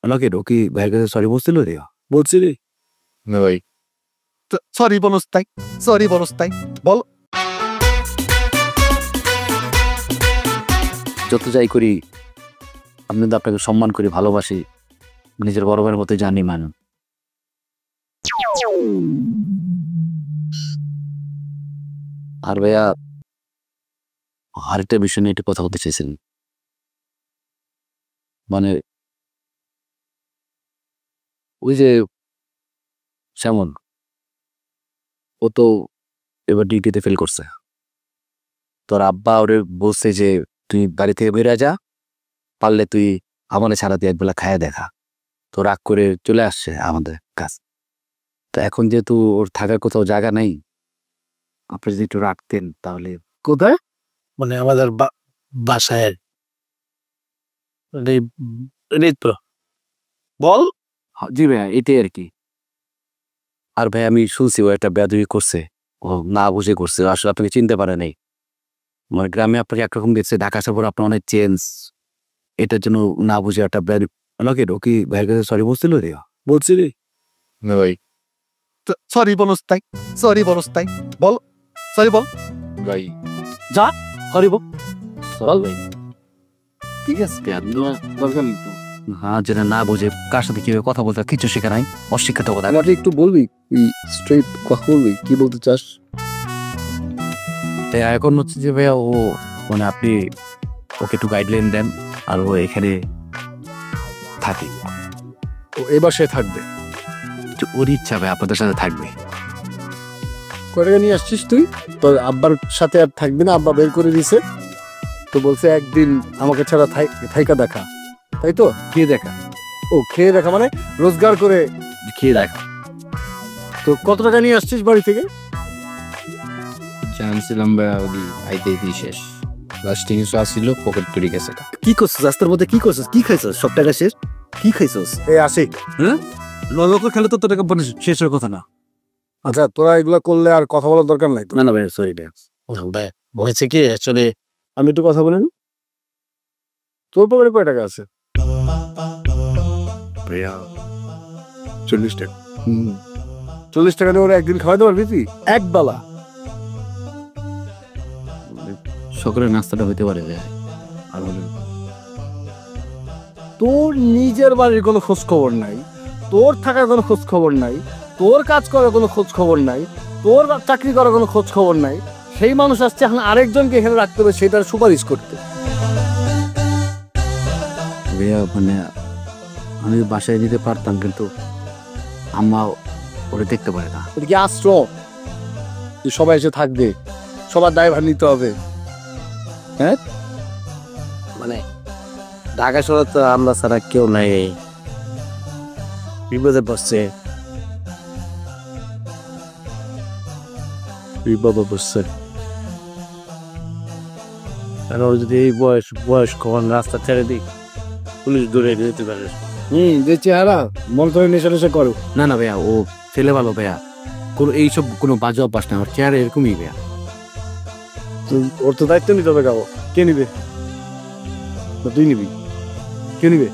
আমাকে রকি ভাইয়ের কাছে সরি বলছিল রে? বলছিলি না ভাই। সরি বলস তাই, সরি বলস তাই বল। যত যাই করি আমি তো আপনাকে সম্মান করি, ভালোবাসি, নিজের বড় ভাইয়ের মতো জানি মানুষ। আর ভাইয়া আরেকটা বিষয় নিয়ে একটু কথা বলতে চাইছেন, মানে ওই যে শ্যামল, ও তো এবার ডিউটিতে ফেল করছে। তোর আব্বা ওরে বলছে যে তুই বাড়ি থেকে বেরো যা, পারলে তুই আমাদের ছাড়া দিয়ে একবেলা খায়া দেখা। তো রাগ করে চলে আসছে আমাদের কাজ। তো এখন যেহেতু ওর থাকার কোথাও জায়গা নেই, আপনি যদি একটু রাখতেন তাহলে। কোথায়? মানে আমাদের বাসায় বল। জি ভাইয়া, এটাই আর কি। আর ভাই আমি শুনছি ও একটা বেয়াদবি করছে, ও না বুঝে করছে, আসলে আপনাকে চিনতে পারে নাই। মানে গ্রামে আপনাকে একরকম দেখছে, ঢাকা শহর আপনার অনেক চেঞ্জ, এটার জন্য না বুঝে একটা বেয়াদবি। আমাকে রকি ভাইয়ের কাছে সরি বলছিল রে? বলছিলি না ভাই। সরি বলস তাই, সরি বলস তাই বল, সরি বল ভাই। যা সরি বল বল ভাই। ঠিক আছে। দরকার নেই তো। হ্যাঁ, যেটা না বুঝে কার সাথে কিভাবে কথা বলতে হয় কিছু শেখা নাই, অশিক্ষিত কথা। আমাকে একটু বলবি, স্ট্রেট কথা বলবি, কি বলতে চাস? তাই এখন হচ্ছে যে ভাইয়া ও মানে আপনি ওকে একটু গাইডলাইন দেন, আর ও এখানে থাকি। ও এবার সে থাকবে। ওর ইচ্ছা ভাই আপনাদের সাথে থাকবে। কয় টাকা নিয়ে আসছিস তুই? তোর আব্বার সাথে আর থাকবি না, আব্বা বের করে দিছে। তো বলছে একদিন আমাকে ছাড়া থাইকা দেখা, তাই তো? খেয়ে দেখা। ও খেয়ে দেখা মানে রোজগার করে খেয়ে দেখা। তো কত টাকা নিয়ে আসছিস বাড়ি থেকে? জানছিলাম ভাই আইতে শেষ, লাস্টে কিছু আসছিল, পকেট তৈরি গেছে। কি করছিস রাস্তার মধ্যে? কি করছিস? কি খাইছিস? সব টাকা শেষ? কি খাইছিস? এই আসি। হ্যাঁ, ললকর খেলে তো তোর টাকা শেষ হওয়ার কথা না। আচ্ছা, তোরা এগুলা করলে আর কথা বলার দরকার নাই তো? না না ভাই, সরি ভাই। ভাই হয়েছে কি, আসলে আমি একটু কথা বলেন। তোর পকেটে কয় টাকা আছে? ভাইয়া 40 টাকা। 40 টাকা দিয়ে ওরা একদিন খাওয়াইতে পারবি তুই? এক বেলা। সকালের নাস্তাটা হইতে পারে ভাইয়া। আর বলেন, তোর নিজের বাড়ির কোনো খোঁজ খবর নাই, তোর থাকার কোনো খোঁজ খবর নাই, তোর কাজ করার কোনো খোঁজ খবর নাই, তোর চাকরি করার কোনো খোঁজ খবর নাই। সেই মানুষ আসছে এখন আরেকজনকে এখানে রাখতে হবে সেটার সুপারিশ করতে। ভাইয়া মানে আমি বাসায় দিতে পারতাম, কিন্তু আম্মা ওরে দেখতে পারে না। এটা কি আশ্রম যে সবাই এসে থাকবে, সবার দায়ভার নিতে হবে? হ্যাঁ, মানে ঢাকা শহরে তো আমরা ছাড়া কেউ নাই, বিপদে পড়ছে। বিপদে পড়ছে কারণ যদি এই বয়স কখন রাস্তা ছেড়ে দিই, পুলিশ দূরে যেতে পারে। যে চেহারা মন করে নেশা নেশা করো। না না ভাইয়া, ও ছেলে ভালো ভাইয়া, কোনো এইসব কোনো বাজে অভ্যাস না, আমার চেয়ারে এরকমই ভাইয়া। ওর তো দায়িত্ব নিতে হবে। গাও কে নিবে? তুই নিবি? কে নিবে?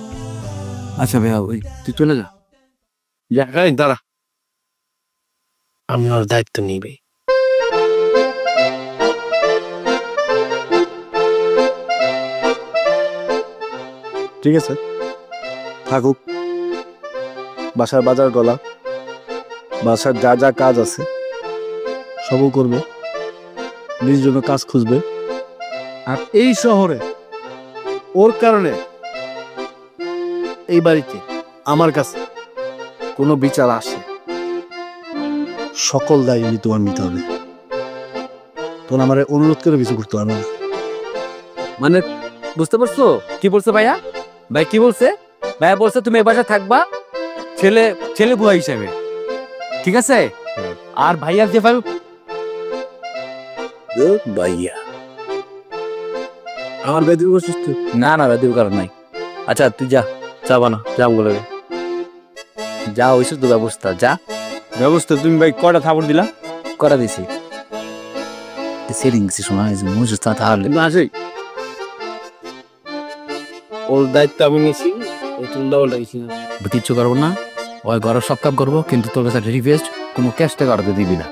আচ্ছা ভাইয়া, ওই তুই চলে যা। দাঁড়া, আমি ওর দায়িত্ব নিবে। ঠিক আছে, থাকুক। বাসার বাজার গলা, বাসার যা যা কাজ আছে সবও করবে, নিজের জন্য কাজ খুঁজবে। আর এই শহরে ওর কারণে এই বাড়িতে আমার কাছে কোনো বিচার আসে, সকল দায়ী তোমার নিতে হবে। তোর আমার অনুরোধ করে কিছু করতে পারবে না। মানে বুঝতে পারছো কি বলছে ভাইয়া? ভাই কি বলছে? ভাইয়া বলছে তুমি এ বাসায় থাকবা ছেলে বুয়া হিসেবে, ঠিক আছে? আর ভাইয়ার যে ভাইয়া আমার বেদি বসিস তুই? না না, বেদির কারণ নাই। আচ্ছা তুই যা, যাবা না যাম বলে যা, হয়েছে তো ব্যবস্থা, যা ব্যবস্থা। তুমি ভাই কয়টা থাপড় দিলা? করা দিছি। সেটিংস শোনা তাহলে আসে ওর দায়িত্ব আমি নিয়েছি, কিচ্ছু করবো না, ওই ঘরের সব কাম করবো, কিন্তু তোর কাছে রিকোয়েস্ট কোনো ক্যাশ টাকা দিবি না।